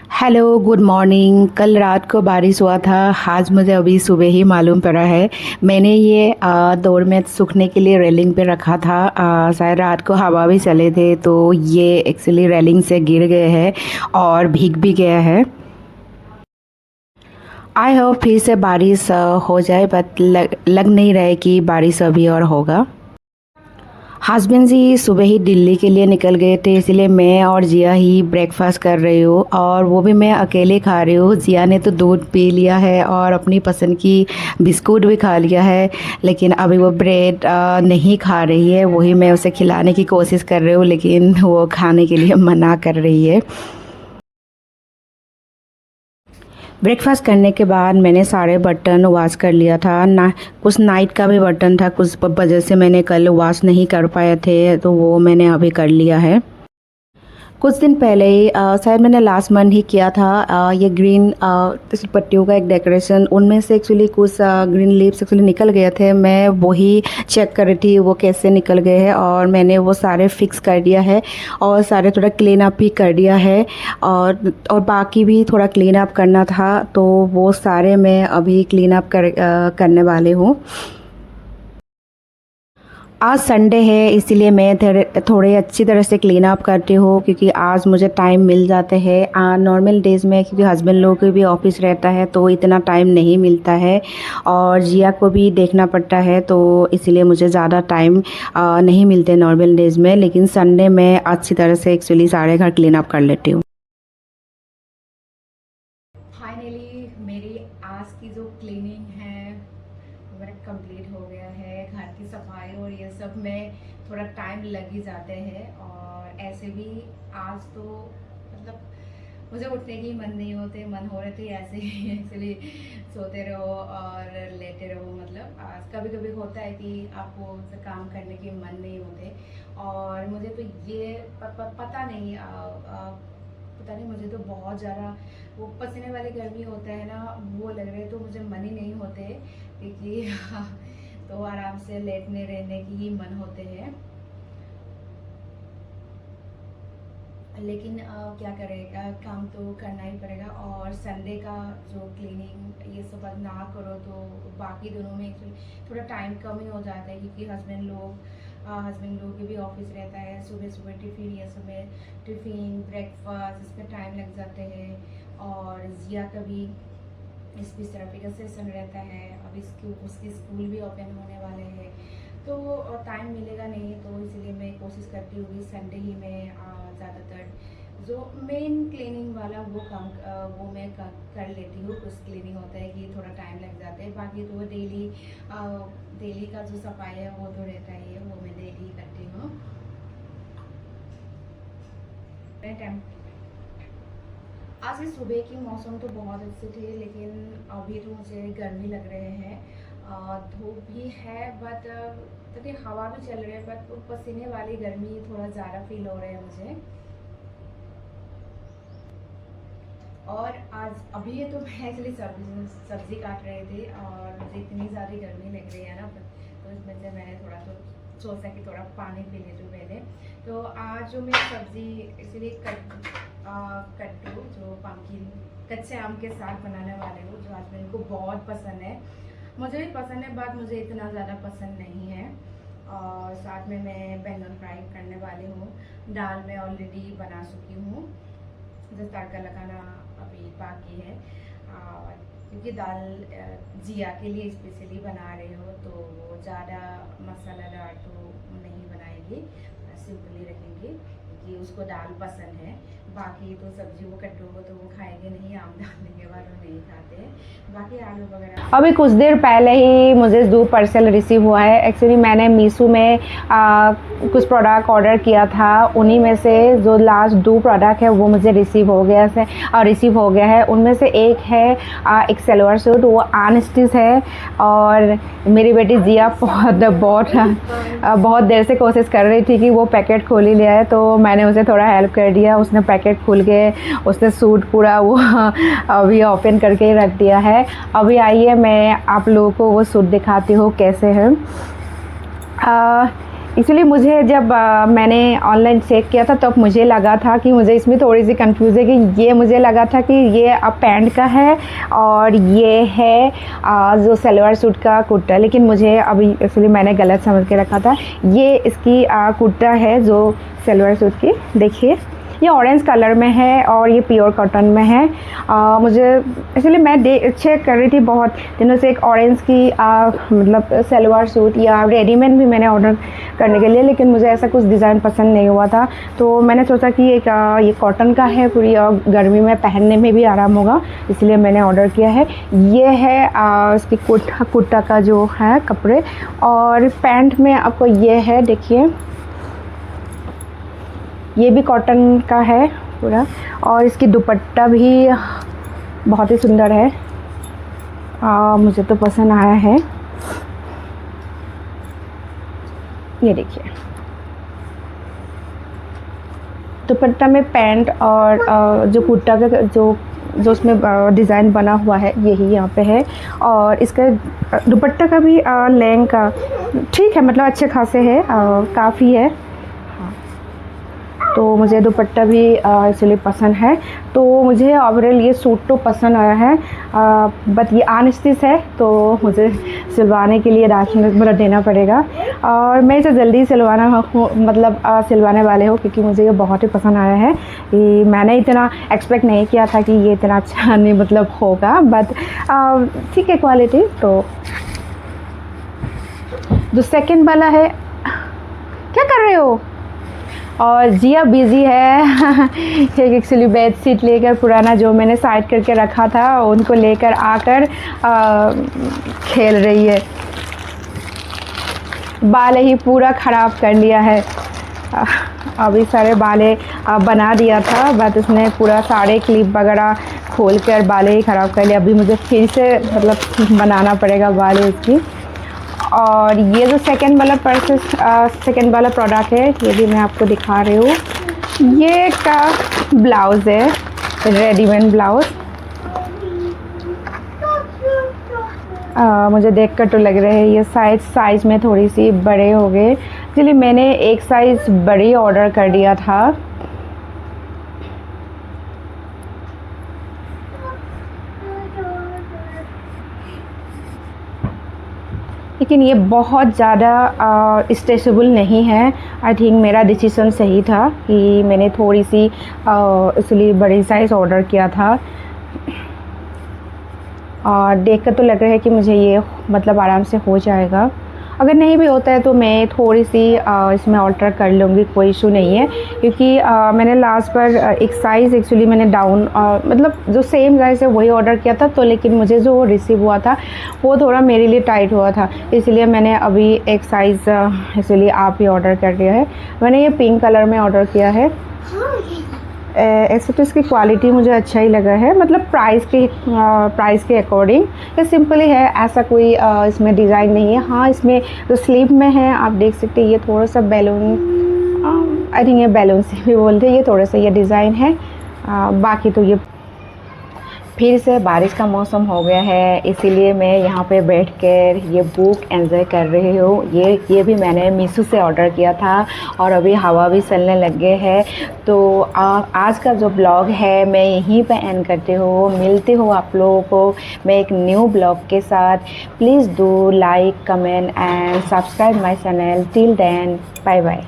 Hello, good morning. कल रात को बारिश हुआ था। आज मुझे अभी सुबह ही मालूम पड़ा है। मैंने ये डोर मैट सूखने के लिए रेलिंग पे रखा था। शायद रात को हवा भी चले थे तो ये एक्चुअली रेलिंग से गिर गए हैं और भीग भी गया है। आई होप फिर से बारिश हो जाए, बट लग नहीं रहा है कि बारिश अभी और होगा। हस्बैंड जी सुबह ही दिल्ली के लिए निकल गए थे, इसलिए मैं और जिया ही ब्रेकफास्ट कर रही हूँ और वो भी मैं अकेले खा रही हूँ। जिया ने तो दूध पी लिया है और अपनी पसंद की बिस्कुट भी खा लिया है, लेकिन अभी वो ब्रेड नहीं खा रही है। वही मैं उसे खिलाने की कोशिश कर रही हूँ, लेकिन वो खाने के लिए मना कर रही है। ब्रेकफास्ट करने के बाद मैंने सारे बर्तन वॉश कर लिया था ना। कुछ नाइट का भी बर्तन था, कुछ वजह से मैंने कल वॉश नहीं कर पाए थे, तो वो मैंने अभी कर लिया है। कुछ दिन पहले ही शायद मैंने लास्ट मंथ ही किया था ये ग्रीन पत्तियों का एक डेकोरेशन। उनमें से एक्चुअली कुछ ग्रीन लीव्स एक्चुअली निकल गए थे। मैं वही चेक कर रही थी वो कैसे निकल गए हैं, और मैंने वो सारे फिक्स कर दिया है और सारे थोड़ा क्लीन अप भी कर दिया है। और बाकी भी थोड़ा क्लीन अप करना था, तो वो सारे मैं अभी क्लीन अप करने वाले हूँ। आज संडे है, इसीलिए मैं थोड़े अच्छी तरह से क्लीन अप करती हूँ, क्योंकि आज मुझे टाइम मिल जाते हैं। नॉर्मल डेज़ में क्योंकि हस्बैंड लोग को भी ऑफिस रहता है तो इतना टाइम नहीं मिलता है, और जिया को भी देखना पड़ता है, तो इसीलिए मुझे ज़्यादा टाइम नहीं मिलते नॉर्मल डेज़ में। लेकिन संडे में अच्छी तरह से एक्चुअली सारे घर क्लीन अप कर लेती हूँ। फाइनली मेरी आज की जो क्लीनिंग है वो मेरा कंप्लीट हो गया है। घर की सफाई और ये सब में थोड़ा टाइम लग ही जाते हैं, और ऐसे भी आज तो मतलब मुझे उठने की मन नहीं होते, मन हो रहे थे ऐसे ही एक्चुअली सोते रहो और लेटे रहो। मतलब आज कभी कभी होता है कि आपको काम करने की मन नहीं होते, और मुझे तो ये पता नहीं पता नहीं, मुझे तो बहुत ज़्यादा वो पसीने वाली गर्मी होता है ना, वो लग रहे तो मुझे मन ही नहीं होते, क्योंकि तो आराम से लेटने रहने की ही मन होते हैं। लेकिन क्या करेगा, काम तो करना ही पड़ेगा। और संडे का जो क्लीनिंग ये सब ना करो तो बाकी दिनों में थोड़ा टाइम कम ही हो जाता है, क्योंकि हस्बैंड लोग की भी ऑफिस रहता है। सुबह सुबह टिफ़िन, ये सब में टिफ़िन ब्रेकफास्ट इसमें टाइम लग जाते हैं। और जिया का भी फिजियोथेरेपी का सेशन रहता है। अब उसकी स्कूल भी ओपन होने वाले हैं, तो टाइम मिलेगा नहीं, तो इसलिए मैं कोशिश करती हूँ कि संडे ही मैं ज़्यादातर जो मेन क्लीनिंग वाला वो काम वो मैं कर लेती हूँ। कुछ क्लीनिंग होता है कि थोड़ा टाइम लग जाता है, बाकी तो डेली का जो सफाई है वो तो रहता ही है, वो मैं डेली करती हूँ। आज की सुबह की मौसम तो बहुत अच्छे थे, लेकिन अभी तो मुझे गर्मी लग रहे हैं। धूप भी है, बट तभी हवा भी चल रही है, बट वो पसीने वाली गर्मी थोड़ा ज़्यादा फील हो रहा है मुझे। और आज अभी ये तो मैं एक्चुअली सब्जी काट रहे थे, और मुझे इतनी ज़्यादा गर्मी लग रही है ना, तो इसमें से मैंने थोड़ा तो सोचा कि थोड़ा पानी पी लेती हूँ पहले। तो आज जो मैं सब्जी इसलिए कट्टू जो पम्पकिन कच्चे आम के साथ बनाने वाले हूँ, जो हस्बैंड को बहुत पसंद है। मुझे भी पसंद है, बट मुझे इतना ज़्यादा पसंद नहीं है। और साथ में मैं बैंगन फ्राई करने वाली हूँ। दाल मैं ऑलरेडी बना चुकी हूँ, जो तड़का लगाना अभी बाकी है। और क्योंकि दाल जिया के लिए स्पेशली बना रही हो, तो वो ज़्यादा मसालादार तो नहीं बनाएंगे, सिंपली रखेंगे, क्योंकि उसको दाल पसंद है। बाकी तो सब्जी वो कट्टू को तो वो खाएंगे नहीं, आम डालने के बाद वो नहीं खाते हैं। बाकी आलू वगैरह। अभी कुछ देर पहले ही मुझे 2 पार्सल रिसीव हुआ है। एक्चुअली मैंने मीशो में कुछ प्रोडक्ट ऑर्डर किया था, उन्हीं में से जो लास्ट 2 प्रोडक्ट है वो मुझे रिसीव हो गया है। उनमें से एक है एक सलवार सूट, वो अनस्टिच है, और मेरी बेटी जिया बहुत देर से कोशिश कर रही थी कि वो पैकेट खोल ही लिया है, तो मैंने उसे थोड़ा हेल्प कर दिया। उसने पैकेट खोल के उसने सूट पूरा वो अभी ओपन करके ही रख दिया है। अभी आइए मैं आप लोगों को वो सूट दिखाती हूँ कैसे है। इसलिए मुझे जब मैंने ऑनलाइन चेक किया था तब मुझे लगा था कि मुझे इसमें थोड़ी सी कंफ्यूज है कि ये मुझे लगा था कि ये अब पैंट का है और ये है जो सलवार सूट का कुर्ता, लेकिन मुझे अभी इसलिए मैंने गलत समझ के रखा था। ये इसकी कुर्ता है जो सलवार सूट की। देखिए ये ऑरेंज कलर में है और ये प्योर कॉटन में है। मुझे इसलिए मैं चेक कर रही थी बहुत दिनों से एक ऑरेंज की मतलब सलवार सूट या रेडीमेड भी मैंने ऑर्डर करने के लिए, लेकिन मुझे ऐसा कुछ डिज़ाइन पसंद नहीं हुआ था। तो मैंने सोचा कि एक ये कॉटन का है पूरी और गर्मी में पहनने में भी आराम होगा, इसलिए मैंने ऑर्डर किया है। ये है इसकी कुर्ता का जो है कपड़े, और पैंट में आपको ये है, देखिए ये भी कॉटन का है पूरा, और इसकी दुपट्टा भी बहुत ही सुंदर है। मुझे तो पसंद आया है। ये देखिए दुपट्टा में पैंट और जो कुर्ता का जो उसमें डिज़ाइन बना हुआ है यही यहाँ पे है। और इसका दुपट्टा का भी लेंथ का ठीक है, मतलब अच्छे खासे है, काफ़ी है। तो मुझे दुपट्टा भी इसलिए पसंद है। तो मुझे ओवरऑल ये सूट तो पसंद आया है, बट ये अनस्टिच है तो मुझे सिलवाने के लिए मतलब देना पड़ेगा। और मैं इसे जल्दी सिलवाना मतलब सिलवाने वाले हो, क्योंकि मुझे ये बहुत ही पसंद आया है। ये मैंने इतना एक्सपेक्ट नहीं किया था कि ये इतना अच्छा नहीं मतलब होगा, बट ठीक है क्वालिटी। तो जो सेकंड वाला है, क्या कर रहे हो? और जिया बिज़ी है एक एक्चुअली बेड शीट लेकर पुराना जो मैंने साइड करके रखा था उनको लेकर आकर खेल रही है। बाल ही पूरा ख़राब कर लिया है। अभी सारे बालें बना दिया था, बट उसने पूरा सारे क्लिप वगैरह खोल कर बालें ही ख़राब कर लिया। अभी मुझे फिर से मतलब बनाना पड़ेगा बालें उसकी। और ये जो सेकंड वाला प्रोडक्ट है ये भी मैं आपको दिखा रही हूँ। ये का ब्लाउज़ है, रेडीमेड ब्लाउज़। मुझे देखकर तो लग रहा है ये साइज़ में थोड़ी सी बड़े हो गए, इसलिए मैंने एक साइज़ बड़ी ऑर्डर कर दिया था। लेकिन ये बहुत ज़्यादा स्ट्रेचेबल नहीं है। आई थिंक मेरा डिसीज़न सही था कि मैंने थोड़ी सी इसलिए बड़ी साइज़ ऑर्डर किया था। और देखकर तो लग रहा है कि मुझे ये मतलब आराम से हो जाएगा। अगर नहीं भी होता है तो मैं थोड़ी सी इसमें ऑल्टर कर लूँगी, कोई इशू नहीं है। क्योंकि मैंने लास्ट पर एक साइज़ एक्चुअली मैंने डाउन मतलब जो सेम साइज़ है वही ऑर्डर किया था, तो लेकिन मुझे जो रिसीव हुआ था वो थोड़ा मेरे लिए टाइट हुआ था, इसलिए मैंने अभी एक साइज़ इसलिए आप ही ऑर्डर कर दिया है। मैंने ये पिंक कलर में ऑर्डर किया है। ऐसे तो इसकी क्वालिटी मुझे अच्छा ही लगा है, मतलब प्राइस के अकॉर्डिंग ये सिंपल ही है, ऐसा कोई इसमें डिज़ाइन नहीं है। हाँ इसमें जो स्लीव में है आप देख सकते हैं ये थोड़ा सा बैलून, आई थिंक ये बैलून से भी बोलते हैं, ये थोड़ा सा ये डिज़ाइन है। बाकी तो ये फिर से बारिश का मौसम हो गया है, इसीलिए मैं यहाँ पे बैठकर ये बुक एंजॉय कर रही हूँ। ये भी मैंने मीशो से ऑर्डर किया था और अभी हवा भी चलने लग गए है। तो आज का जो ब्लॉग है मैं यहीं पे एंड करती हूँ। मिलती हूँ आप लोगों को मैं एक न्यू ब्लॉग के साथ। Please do like, comment and subscribe my channel. Till then bye bye.